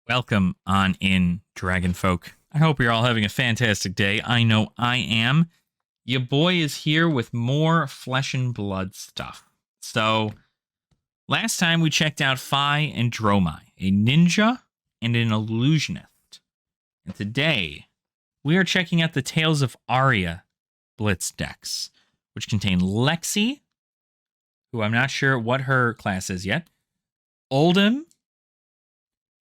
Welcome on in, Dragon Folk. I hope you're all having a fantastic day. I know I am. Your boy is here with more flesh and blood stuff. So, last time we checked out Phi and Dromai, a ninja and an illusionist. And today, we are checking out the Tales of Aria Blitz decks, which contain Lexi, who I'm not sure what her class is yet, Oldhim,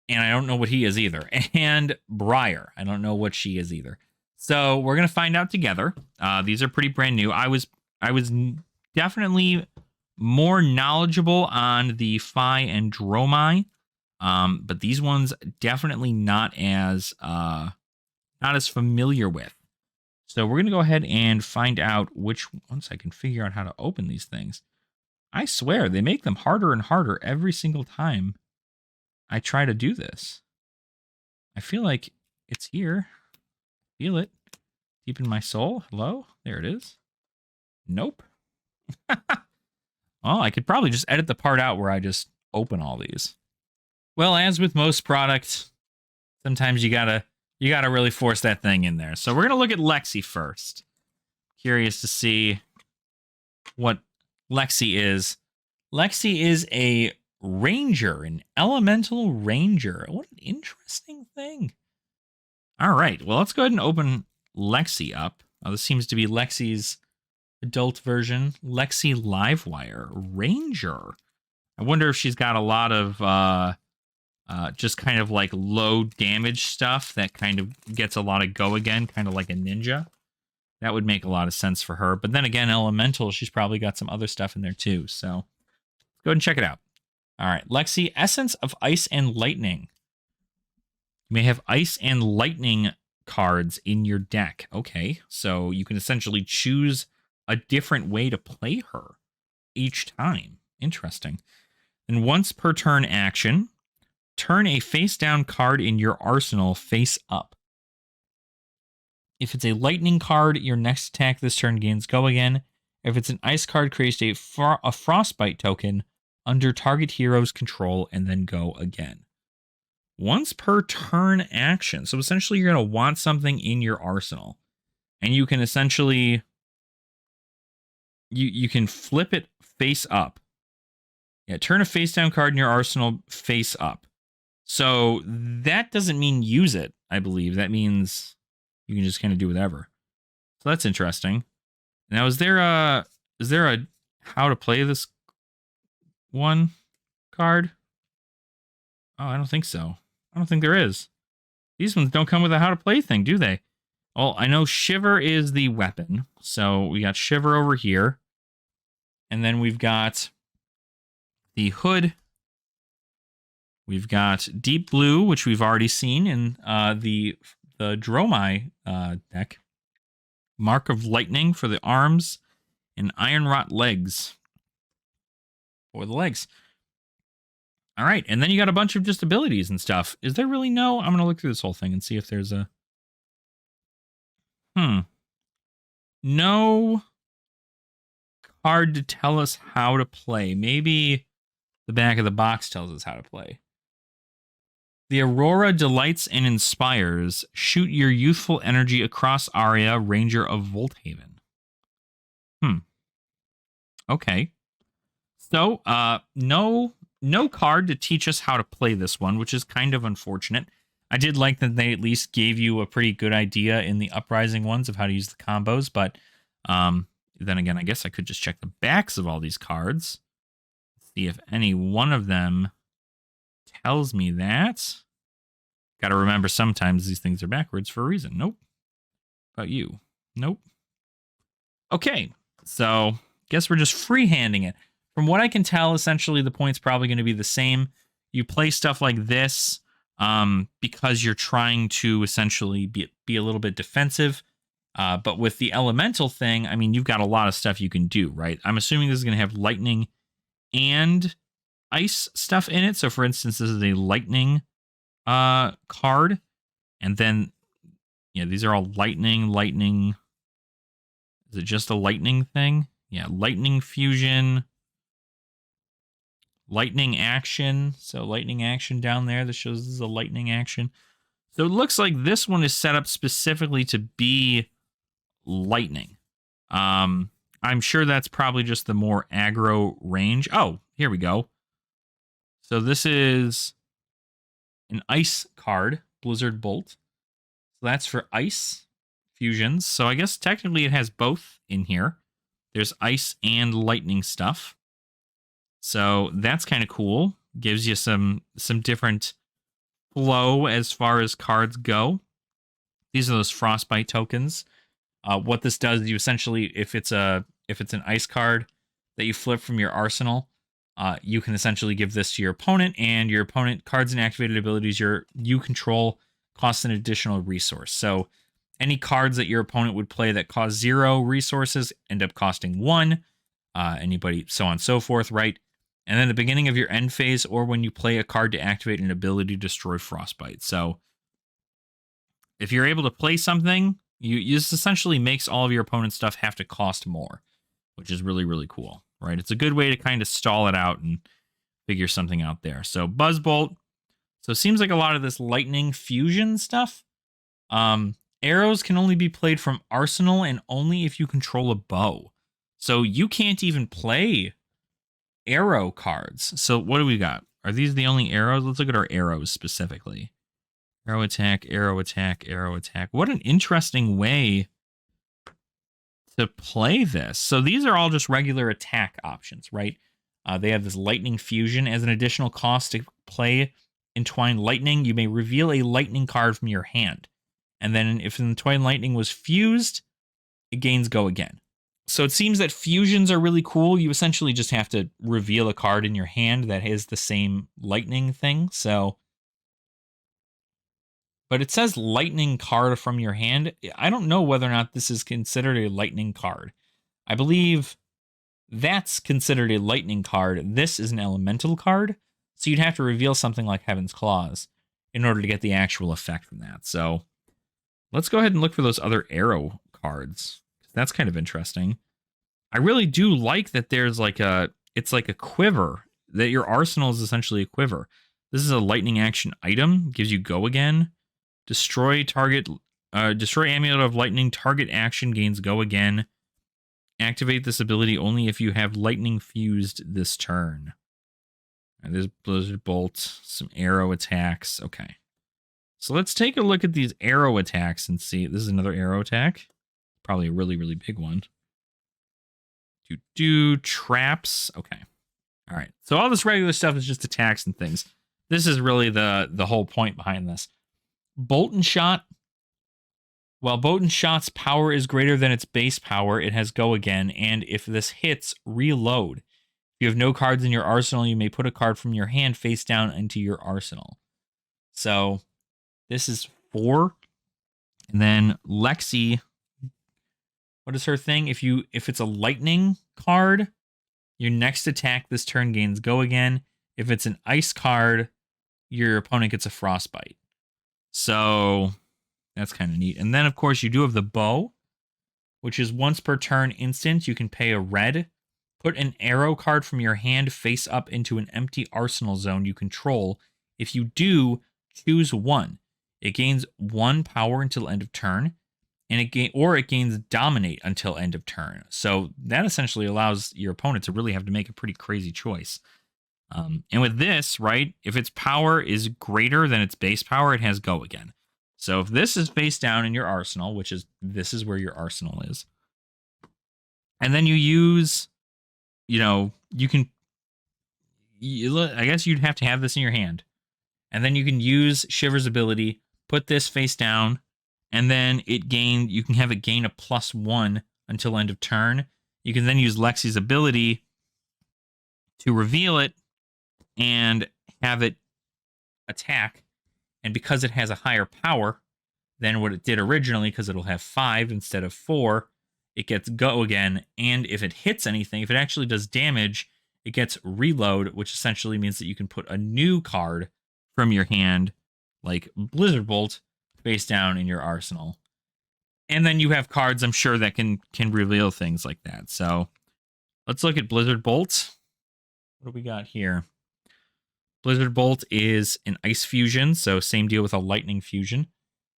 and I don't know what he is either, and Briar. I don't know what she is either. So we're gonna find out together. These are pretty brand new. I was definitely more knowledgeable on the Phi and Dromai, but these ones definitely not as familiar with. So we're gonna go ahead and find out which once I can figure out how to open these things. I swear they make them harder and harder every single time I try to do this. I feel like it's here. Feel it deep in my soul. Hello? There it is. Nope. Well, I could probably just edit the part out where I just open all these. Well, as with most products, sometimes you gotta really force that thing in there. So we're gonna look at Lexi first. Curious to see what Lexi is. Lexi is a ranger, an elemental ranger. What an interesting thing. All right, well, let's go ahead and open Lexi up. This seems to be Lexi's adult version. Lexi Livewire Ranger. I wonder if she's got a lot of just kind of like low damage stuff that kind of gets a lot of go again, kind of like a ninja. That would make a lot of sense for her. But then again, elemental, she's probably got some other stuff in there too. So let's go ahead and check it out. All right, Lexi, Essence of Ice and Lightning. You may have Ice and Lightning cards in your deck. Okay, so you can essentially choose a different way to play her each time. Interesting. And once per turn action, turn a face-down card in your arsenal face up. If it's a Lightning card, your next attack this turn gains go again. If it's an Ice card, create a Frostbite token under target hero's control and then go again. Once per turn action. So essentially you're going to want something in your arsenal. And you can essentially you can flip it face up. Yeah, turn a face down card in your arsenal face up. So that doesn't mean use it, I believe. That means you can just kind of do whatever. So that's interesting. Now is there a how to play this one card? Oh, I don't think so. I don't think there is. These ones don't come with a how to play thing, do they? Well, I know Shiver is the weapon. So we got Shiver over here. And then we've got the Hood. We've got Deep Blue, which we've already seen in the Dromai deck. Mark of Lightning for the arms. And Iron Rot Legs for the legs. All right, and then you got a bunch of just abilities and stuff. Is there really no? I'm going to look through this whole thing and see if there's a... No card to tell us how to play. Maybe the back of the box tells us how to play. The Aurora delights and inspires. Shoot your youthful energy across Aria, Ranger of Oldhim. Okay. So, no card to teach us how to play this one, which is kind of unfortunate. I did like that they at least gave you a pretty good idea in the Uprising ones of how to use the combos, but then again, I guess I could just check the backs of all these cards. See if any one of them tells me that. Got to remember sometimes these things are backwards for a reason. Nope. About you? Nope. Okay, so guess we're just freehanding it. From what I can tell, essentially the point's probably going to be the same. You play stuff like this because you're trying to essentially be a little bit defensive. But with the elemental thing, I mean, you've got a lot of stuff you can do, right? I'm assuming this is going to have lightning and ice stuff in it. So, for instance, this is a lightning card. And then, these are all lightning. Is it just a lightning thing? Yeah, lightning fusion. lightning action. So lightning action down there that shows this is a lightning action. So it looks like this one is set up specifically to be lightning. I'm sure that's probably just the more aggro range. Oh, here we go. So this is an ice card, Blizzard Bolt. So that's for ice fusions. So I guess technically it has both in here. There's ice and lightning stuff. So that's kind of cool. Gives you some different flow as far as cards go. These are those frostbite tokens. What this does is you essentially, if it's an ice card that you flip from your arsenal, you can essentially give this to your opponent, and your opponent cards and activated abilities you control cost an additional resource. So any cards that your opponent would play that cost 0 resources end up costing 1. Anybody, so on and so forth, right? And then the beginning of your end phase, or when you play a card to activate an ability to destroy frostbite. So if you're able to play something, this essentially makes all of your opponent's stuff have to cost more, which is really, really cool, right? It's a good way to kind of stall it out and figure something out there. So Buzzbolt. So it seems like a lot of this lightning fusion stuff. Arrows can only be played from arsenal and only if you control a bow. So you can't even play arrow cards. So what do we got? Are these the only arrows? Let's look at our arrows specifically. Arrow attack, arrow attack, arrow attack. What an interesting way to play this. So these are all just regular attack options, right? They have this lightning fusion as an additional cost to play Entwined Lightning. You may reveal a lightning card from your hand. And then if Entwined Lightning was fused, it gains go again. So it seems that fusions are really cool. You essentially just have to reveal a card in your hand that is the same lightning thing. So, but it says lightning card from your hand. I don't know whether or not this is considered a lightning card. I believe that's considered a lightning card. This is an elemental card. So you'd have to reveal something like Heaven's Claws in order to get the actual effect from that. So let's go ahead and look for those other arrow cards. That's kind of interesting. I really do like that there's it's like a quiver, that your arsenal is essentially a quiver. This is a lightning action item, gives you go again. Destroy amulet of lightning, target action gains go again. Activate this ability only if you have lightning fused this turn. And there's Blizzard Bolt, some arrow attacks. Okay. So let's take a look at these arrow attacks and see. This is another arrow attack. Probably a really, really big one. Traps. Okay. All right. So all this regular stuff is just attacks and things. This is really the whole point behind this. Bolt and Shot. While Bolt and Shot's power is greater than its base power, it has go again. And if this hits, reload. If you have no cards in your arsenal, you may put a card from your hand face down into your arsenal. So this is 4. And then Lexi. What is her thing? If it's a lightning card, your next attack this turn gains go again. If it's an ice card, your opponent gets a frostbite. So that's kind of neat. And then, of course, you do have the bow, which is once per turn instant. You can pay a red. Put an arrow card from your hand face up into an empty arsenal zone you control. If you do, choose 1. It gains 1 power until end of turn. And it gains dominate until end of turn. So that essentially allows your opponent to really have to make a pretty crazy choice. And with this, right, if its power is greater than its base power, it has go again. So if this is face down in your arsenal, this is where your arsenal is, and then you use, I guess you'd have to have this in your hand, and then you can use Shiver's ability, put this face down. And then you can have it gain a +1 until end of turn. You can then use Lexi's ability to reveal it and have it attack. And because it has a higher power than what it did originally, because it'll have 5 instead of 4, it gets go again. And if it hits anything, if it actually does damage, it gets reload, which essentially means that you can put a new card from your hand, like Blizzard Bolt, face down in your arsenal. And then you have cards, I'm sure, that can reveal things like that. So let's look at Blizzard Bolt. What do we got here? Blizzard Bolt is an ice fusion, so same deal with a lightning fusion.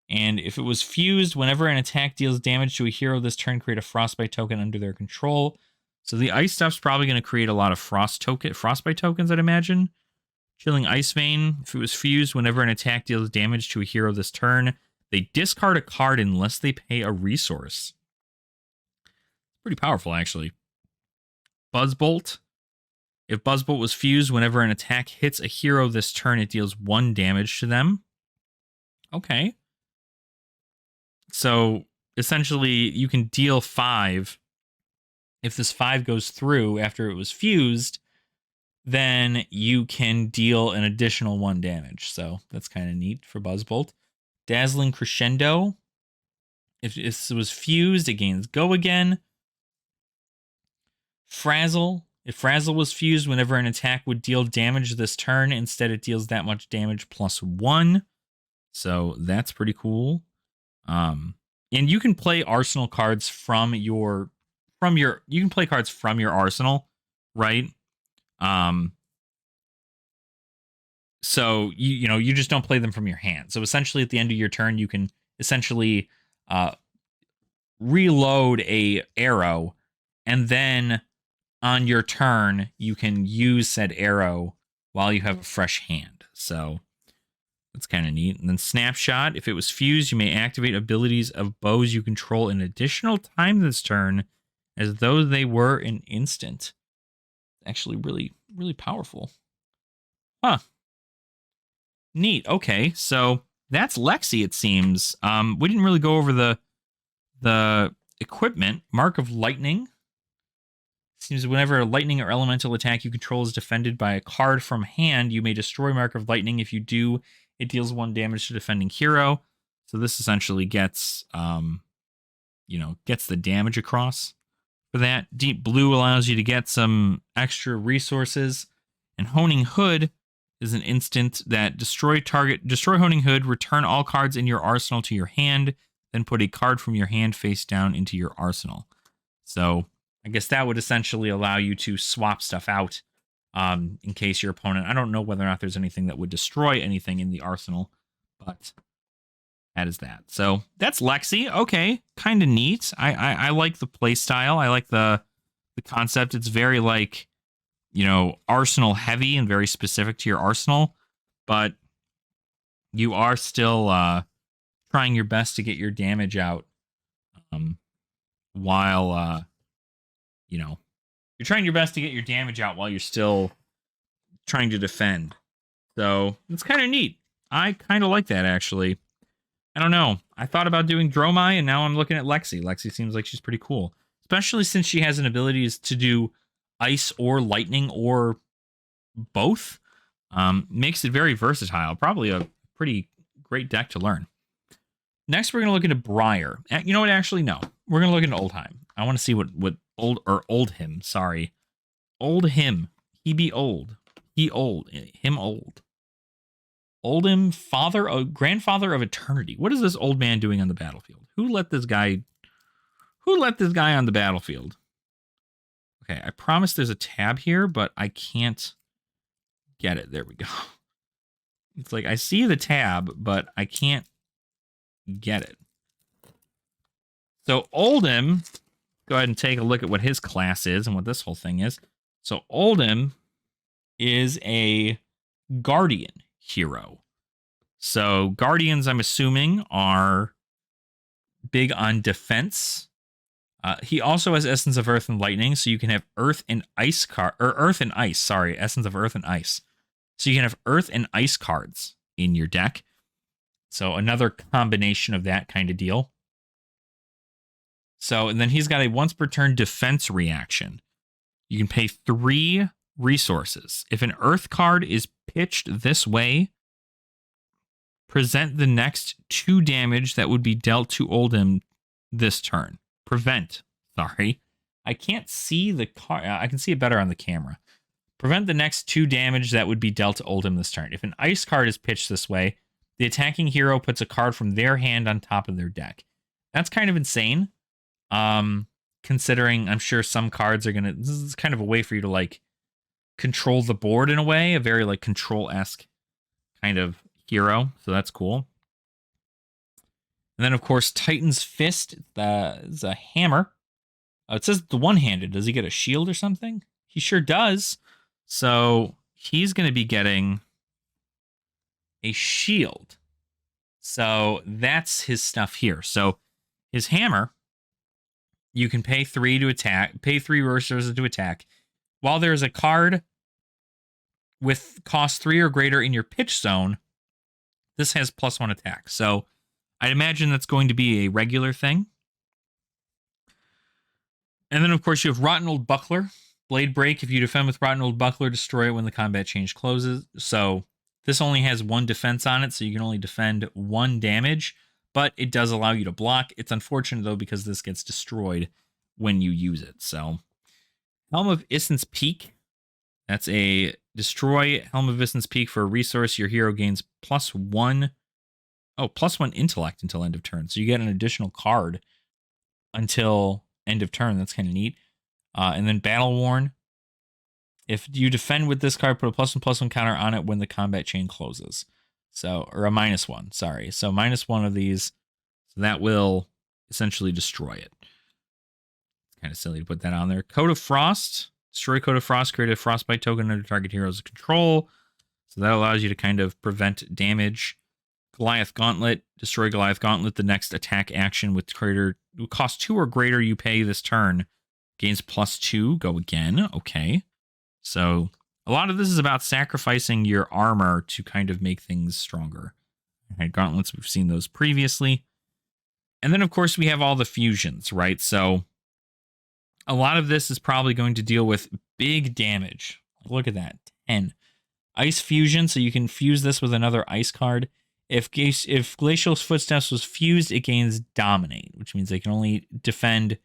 And if it was fused, whenever an attack deals damage to a hero this turn, create a frostbite token under their control. So the ice stuff's probably going to create a lot of frostbite tokens, I'd imagine. Chilling Ice Vein. If it was fused, whenever an attack deals damage to a hero this turn, they discard a card unless they pay a resource. Pretty powerful, actually. Buzzbolt. If Buzzbolt was fused, whenever an attack hits a hero this turn, it deals 1 damage to them. Okay. So, essentially, you can deal 5. If this 5 goes through after it was fused, then you can deal an additional 1 damage. So, that's kind of neat for Buzzbolt. Dazzling Crescendo. If this was fused, it gains Go again. Frazzle. If Frazzle was fused, whenever an attack would deal damage this turn, instead it deals that much damage plus 1. So that's pretty cool. And you can play arsenal cards from your you can play cards from your arsenal, right? So you just don't play them from your hand. So essentially at the end of your turn, you can essentially reload a arrow, and then on your turn, you can use said arrow while you have a fresh hand. So that's kind of neat. And then Snapshot. If it was fused, you may activate abilities of bows you control an additional time this turn as though they were an instant. Actually really, really powerful. Huh. Neat. Okay, so that's Lexi, it seems. We didn't really go over the equipment. Mark of Lightning. Seems whenever a lightning or elemental attack you control is defended by a card from hand, you may destroy Mark of Lightning. If you do, it deals 1 damage to defending hero. So this essentially gets, gets the damage across for that. Deep Blue allows you to get some extra resources. And Honing Hood is an instant that destroy Honing Hood, return all cards in your arsenal to your hand, then put a card from your hand face down into your arsenal. So I guess that would essentially allow you to swap stuff out in case your opponent... I don't know whether or not there's anything that would destroy anything in the arsenal, but that is that. So that's Lexi. Okay, kind of neat. I like the play style. I like the concept. It's very arsenal heavy and very specific to your arsenal, but you are still trying your best to get your damage out while... you're trying your best to get your damage out while you're still trying to defend. So it's kind of neat. I kind of like that, actually. I don't know. I thought about doing Dromai, and now I'm looking at Lexi. Lexi seems like she's pretty cool, especially since she has an ability to do ice or lightning or both. Makes it very versatile. Probably a pretty great deck to learn. Next, we're going to look into Briar. You know what? Actually, no. We're going to look into Oldhim. I want to see what Oldhim. Sorry, Oldhim. He be old. He old. Him old. Oldhim, grandfather of eternity. What is this old man doing on the battlefield? Who let this guy on the battlefield? Okay, I promise there's a tab here, but I can't get it. There we go. It's like I see the tab, but I can't get it. So Oldhim, go ahead and take a look at what his class is and what this whole thing is. So Oldhim is a Guardian hero. So Guardians, I'm assuming, are big on defense. He also has Essence of Earth and Lightning, so you can have Earth and Ice Essence of Earth and Ice. So you can have Earth and Ice cards in your deck. So another combination of that kind of deal. So, and then he's got a once per turn defense reaction. You can pay 3 resources. If an Earth card is pitched this way, present the next 2 damage that would be dealt to Oldhim this turn. Sorry. I can't see the card. I can see it better on the camera. Prevent the next 2 damage that would be dealt to Oldhim this turn. If an ice card is pitched this way, the attacking hero puts a card from their hand on top of their deck. That's kind of insane. Considering I'm sure some cards are this is kind of a way for you to control the board in a way, a very like control-esque kind of hero. So that's cool. And then, of course, Titan's Fist is a hammer. It says the one-handed. Does he get a shield or something? He sure does. So he's going to be getting a shield. So that's his stuff here. So his hammer, you can pay 3 to attack, pay 3 resources to attack. While there's a card with cost 3 or greater in your pitch zone, this has +1 attack. So I'd imagine that's going to be a regular thing. And then, of course, you have Rotten Old Buckler. Blade Break. If you defend with Rotten Old Buckler, destroy it when the combat change closes. So this only has 1 defense on it, so you can only defend 1 damage, but it does allow you to block. It's unfortunate, though, because this gets destroyed when you use it. So Helm of Issen's Peak. That's a destroy Helm of Issen's Peak for a resource. Your hero gains +1. Oh, +1 intellect until end of turn. So you get an additional card until end of turn. That's kind of neat. And then Battle Worn. If you defend with this card, put a +1/+1 counter on it when the combat chain closes. So, or a -1, sorry. So -1 of these. So that will essentially destroy it. It's kind of silly to put that on there. Code of Frost. Destroy Code of Frost. Create a Frostbite token under target hero's control. So that allows you to kind of prevent damage. Goliath Gauntlet. Destroy Goliath Gauntlet. The next attack action with greater cost 2 or greater you pay this turn. Gains +2. Go again. Okay. So a lot of this is about sacrificing your armor to kind of make things stronger. Right, gauntlets, we've seen those previously. And then, of course, we have all the fusions, right? So a lot of this is probably going to deal with big damage. Look at that. 10. Ice Fusion, so you can fuse this with another ice card. If Glacial Footsteps was fused, it gains Dominate, which means they can only defend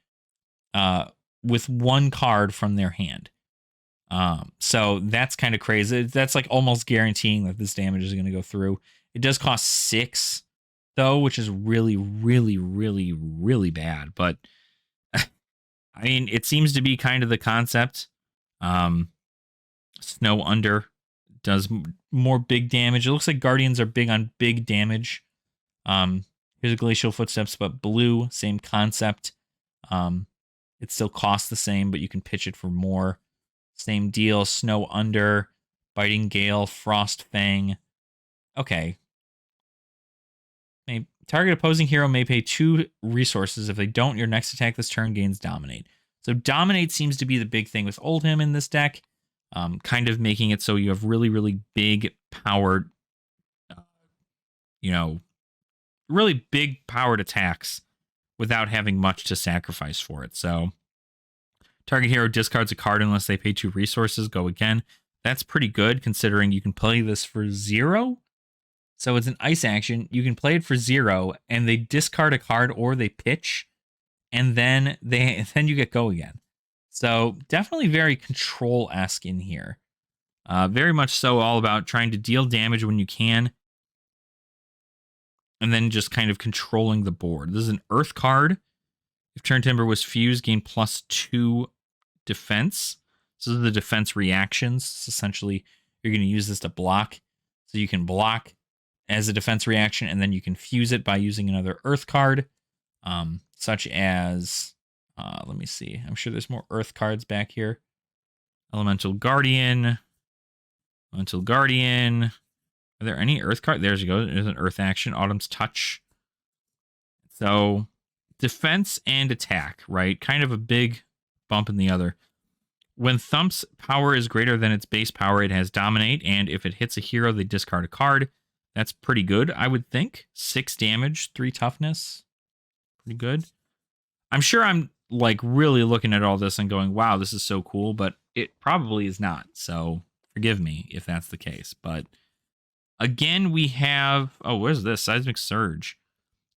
with 1 card from their hand. So that's kind of crazy. That's like almost guaranteeing that this damage is going to go through. It does cost 6, though, which is really, really, really, really bad. But I mean, it seems to be kind of the concept. Snow Under does more big damage. It looks like Guardians are big on big damage. Here's a Glacial Footsteps, but blue, same concept. It still costs the same, but you can pitch it for more. Same deal. Snow Under, Biting Gale, Frost Fang. Okay. Target opposing hero may pay 2 resources. If they don't, your next attack this turn gains Dominate. So Dominate seems to be the big thing with Oldhim in this deck. Kind of making it so you have really, really big powered, really big powered attacks without having much to sacrifice for it. So target hero discards a card unless they pay 2 resources. Go again. That's pretty good considering you can play this for 0. So it's an ice action. You can play it for 0 and they discard a card or they pitch and then you get go again. So definitely very control-esque in here. Very much so all about trying to deal damage when you can. And then just kind of controlling the board. This is an Earth card. If Turn Timber was fused, gain +2 defense. So this is the defense reactions. So essentially, you're going to use this to block. So you can block as a defense reaction, and then you can fuse it by using another Earth card. Such as... let me see. I'm sure there's more Earth cards back here. Elemental Guardian. Elemental Guardian. Are there any Earth cards? There you go. There's an Earth action. Autumn's Touch. So, defense and attack, right? Kind of a big bump in the other. When Thump's power is greater than its base power, it has Dominate. And if it hits a hero, they discard a card. That's pretty good, I would think. 6 damage, 3 toughness. Pretty good. I'm sure I'm like really looking at all this and going, wow, this is so cool, but it probably is not. So forgive me if that's the case. But again, we have, oh, where's this? Seismic Surge.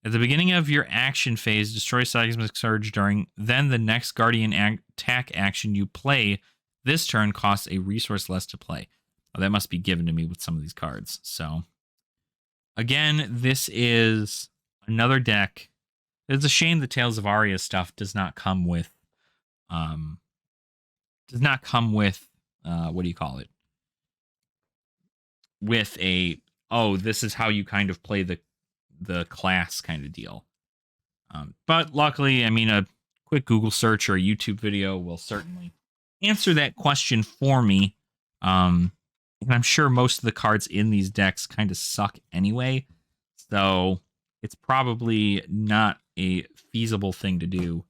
At the beginning of your action phase, destroy Seismic Surge during then the next Guardian attack action you play this turn costs a resource less to play. Oh, that must be given to me with some of these cards. So again, this is another deck. It's a shame the Tales of Aria stuff does not come with what do you call it? With a, oh, this is how you kind of play the class kind of deal. But luckily, I mean, a quick Google search or a YouTube video will certainly answer that question for me. And I'm sure most of the cards in these decks kind of suck anyway. So it's probably not a feasible thing to do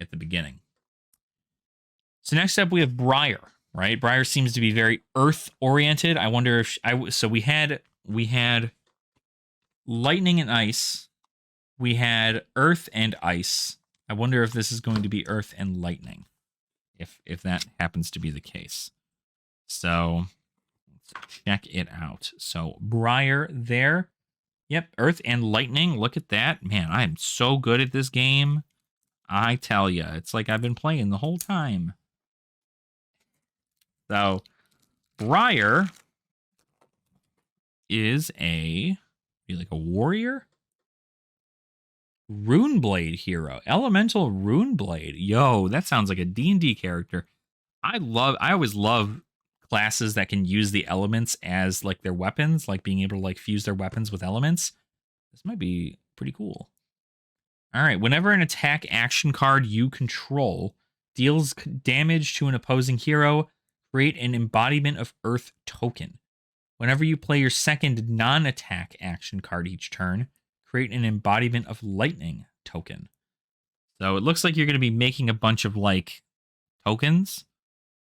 at the beginning. So next up, we have Briar, right? Briar seems to be very earth-oriented. I wonder if... So we had lightning and ice. We had earth and ice. I wonder if this is going to be earth and lightning, if that happens to be the case. So let's check it out. So Briar there. Yep, earth and lightning. Look at that. Man, I am so good at this game. I tell you, it's like I've been playing the whole time. So Briar is be like a warrior? Runeblade hero. Elemental Runeblade. Yo, that sounds like a D&D character. I always love classes that can use the elements as like their weapons, like being able to like fuse their weapons with elements. This might be pretty cool. All right, whenever an attack action card you control deals damage to an opposing hero, create an embodiment of Earth token. Whenever you play your second non-attack action card each turn, create an embodiment of lightning token. So it looks like you're going to be making a bunch of like tokens.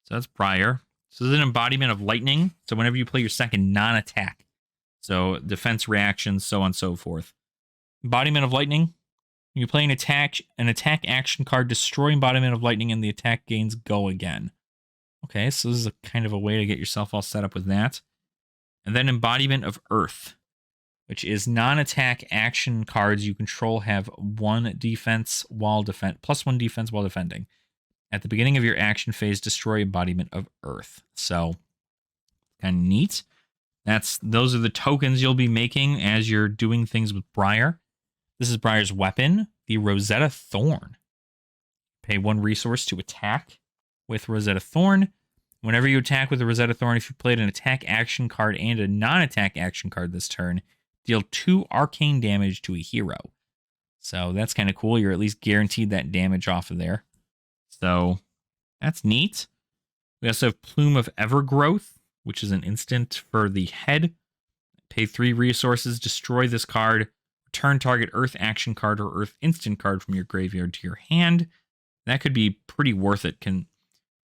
So that's Briar. So this is an embodiment of lightning. So whenever you play your second non-attack, so defense reactions, so on and so forth. Embodiment of lightning. You play an attack action card, destroy embodiment of lightning, and the attack gains go again. Okay, so this is a kind of a way to get yourself all set up with that. And then embodiment of earth, which is non-attack action cards you control have +1 defense while defending. At the beginning of your action phase, destroy embodiment of earth. So kind of neat. Those are the tokens you'll be making as you're doing things with Briar. This is Briar's weapon, the Rosetta Thorn. Pay 1 resource to attack with Rosetta Thorn. Whenever you attack with the Rosetta Thorn, if you played an attack action card and a non-attack action card this turn, deal 2 arcane damage to a hero. So that's kind of cool. You're at least guaranteed that damage off of there. So that's neat. We also have Plume of Evergrowth, which is an instant for the head. Pay 3 resources, destroy this card, return target Earth action card or Earth instant card from your graveyard to your hand. That could be pretty worth it.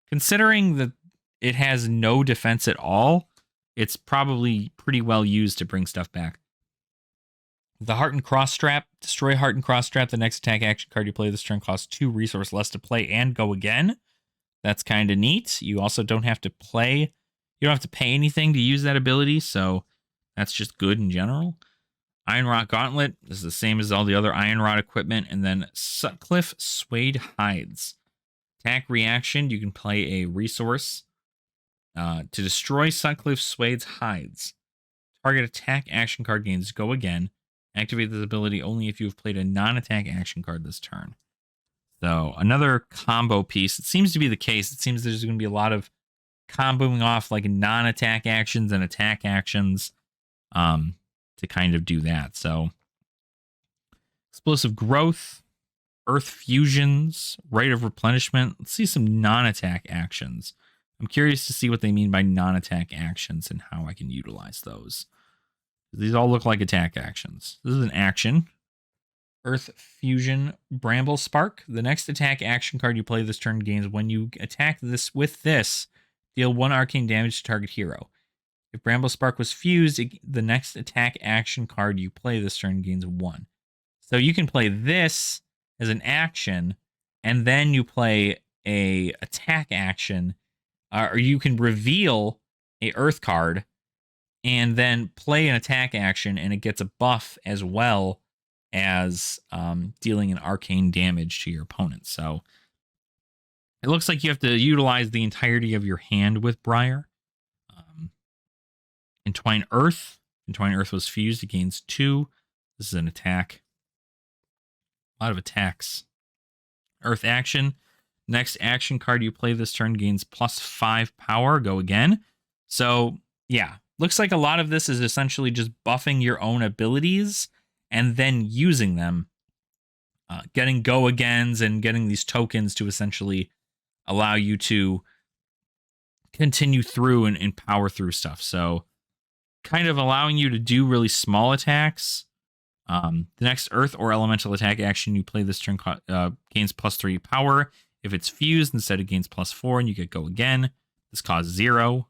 Considering that it has no defense at all, it's probably pretty well used to bring stuff back. The Heart and Cross Strap. Destroy Heart and Cross Strap. The next attack action card you play this turn costs 2 resource less to play and go again. That's kind of neat. You also don't have to play. You don't have to pay anything to use that ability, so that's just good in general. Iron Rod Gauntlet. This is the same as all the other Iron Rod equipment. And then Sutcliffe Suede Hides. Attack reaction. You can play a resource to destroy Sutcliffe Suede's Hides. Target attack action card gains go again. Activate this ability only if you have played a non-attack action card this turn. So another combo piece. It seems to be the case. It seems there's going to be a lot of comboing off like non-attack actions and attack actions to kind of do that. So Explosive Growth, Earth Fusions, Rite of Replenishment. Let's see some non-attack actions. I'm curious to see what they mean by non-attack actions and how I can utilize those. These all look like attack actions. This is an action. Earth Fusion Bramble Spark. The next attack action card you play this turn gains when you attack this with this, deal 1 arcane damage to target hero. If Bramble Spark was fused, the next attack action card you play this turn gains 1. So you can play this as an action, and then you play a attack action, or you can reveal a Earth card and then play an attack action, and it gets a buff as well as dealing an arcane damage to your opponent. So it looks like you have to utilize the entirety of your hand with Briar. Entwine Earth. Entwine Earth was fused. It gains 2. This is an attack. A lot of attacks. Earth action. Next action card you play this turn gains +5 power. Go again. So, yeah. Looks like a lot of this is essentially just buffing your own abilities and then using them. Getting go agains and getting these tokens to essentially allow you to continue through and power through stuff. So, kind of allowing you to do really small attacks. The next earth or elemental attack action you play this turn gains +3 power. If it's fused, instead it gains +4 and you get go again. This costs 0.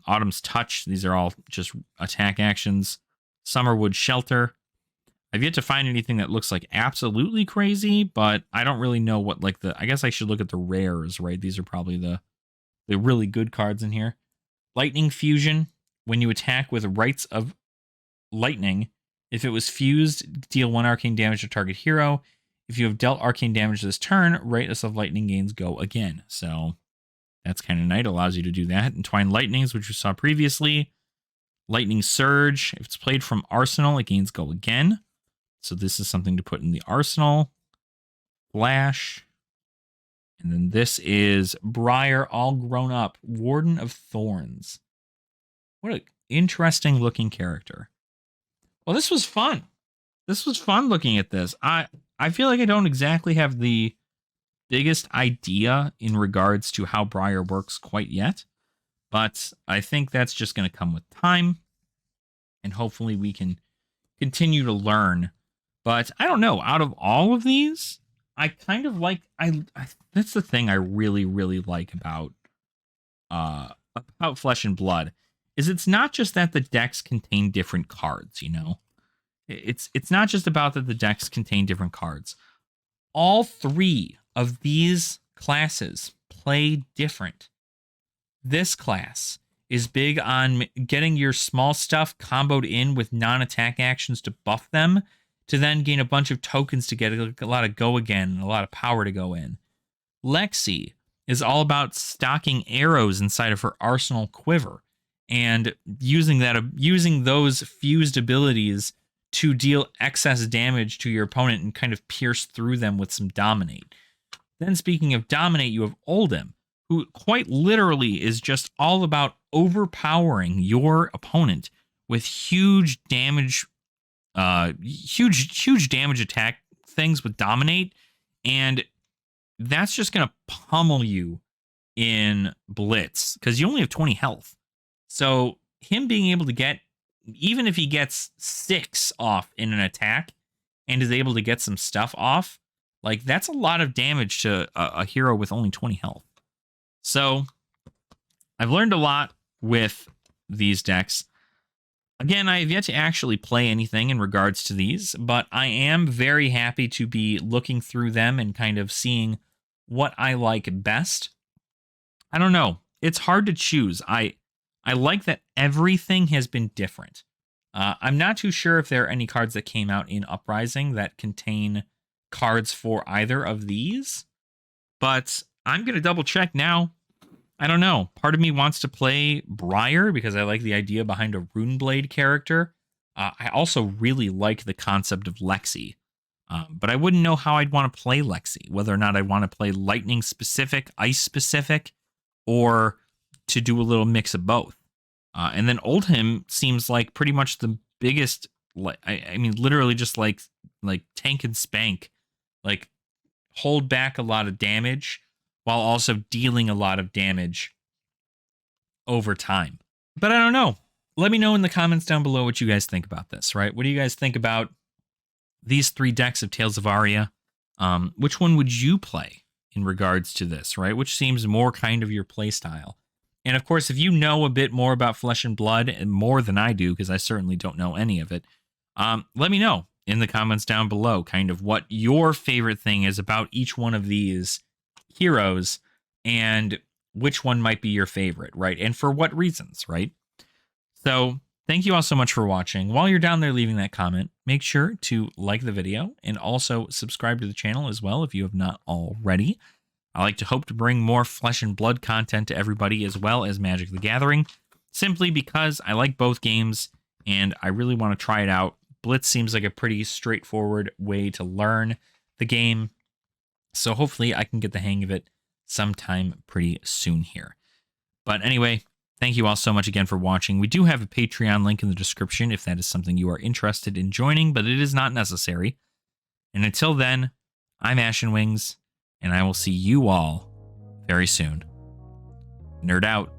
Autumn's Touch. These are all just attack actions. Summerwood Shelter. I've yet to find anything that looks like absolutely crazy, but I don't really know what like I guess I should look at the rares, right? These are probably the really good cards in here. Lightning Fusion. When you attack with Rites of Lightning, if it was fused, deal 1 arcane damage to target hero. If you have dealt arcane damage this turn, Rites of Lightning gains go again. So that's kind of nice. Allows you to do that. Entwine Lightnings, which we saw previously. Lightning Surge. If it's played from Arsenal, it gains go again. So this is something to put in the arsenal. Flash. And then this is Briar, all grown up. Warden of Thorns. What an interesting looking character. Well, this was fun. This was fun looking at this. I feel like I don't exactly have the biggest idea in regards to how Briar works quite yet. But I think that's just going to come with time. And hopefully we can continue to learn. But I don't know. Out of all of these, I kind of like... that's the thing I really, really like about Flesh and Blood. Is it's not just that the decks contain different cards, you know? It's not just about that the decks contain different cards. All 3 of these classes play different. This class is big on getting your small stuff comboed in with non-attack actions to buff them, to then gain a bunch of tokens to get a lot of go again and a lot of power to go in. Lexi is all about stocking arrows inside of her arsenal quiver and using those fused abilities to deal excess damage to your opponent and kind of pierce through them with some Dominate. Then speaking of Dominate, you have Oldhim, who quite literally is just all about overpowering your opponent with huge damage huge damage attack things with Dominate, and that's just gonna pummel you in Blitz because you only have 20 health. So him being able to get, even if he gets 6 off in an attack and is able to get some stuff off, like that's a lot of damage to a hero with only 20 health. So I've learned a lot with these decks. Again, I have yet to actually play anything in regards to these, but I am very happy to be looking through them and kind of seeing what I like best. I don't know. It's hard to choose. I like that everything has been different. I'm not too sure if there are any cards that came out in Uprising that contain cards for either of these, but I'm going to double check now. I don't know. Part of me wants to play Briar because I like the idea behind a Runeblade character. I also really like the concept of Lexi. But I wouldn't know how I'd want to play Lexi, whether or not I'd want to play lightning specific, ice specific, or to do a little mix of both. And then Oldhim seems like pretty much the biggest, I mean, literally just like tank and spank, like hold back a lot of damage while also dealing a lot of damage over time. But I don't know. Let me know in the comments down below what you guys think about this, right? What do you guys think about these 3 decks of Tales of Aria? Which one would you play in regards to this, right? Which seems more kind of your play style? And of course, if you know a bit more about Flesh and Blood, and more than I do, because I certainly don't know any of it, let me know in the comments down below kind of what your favorite thing is about each one of these heroes and which one might be your favorite, right? And for what reasons, right? So thank you all so much for watching. While you're down there leaving that comment, make sure to like the video and also subscribe to the channel as well if you have not already. I like to hope to bring more Flesh and Blood content to everybody as well as Magic the Gathering, simply because I like both games and I really want to try it out. Blitz seems like a pretty straightforward way to learn the game. So hopefully I can get the hang of it sometime pretty soon here. But anyway, thank you all so much again for watching. We do have a Patreon link in the description if that is something you are interested in joining, but it is not necessary. And until then, I'm Ashen Wings, and I will see you all very soon. Nerd out.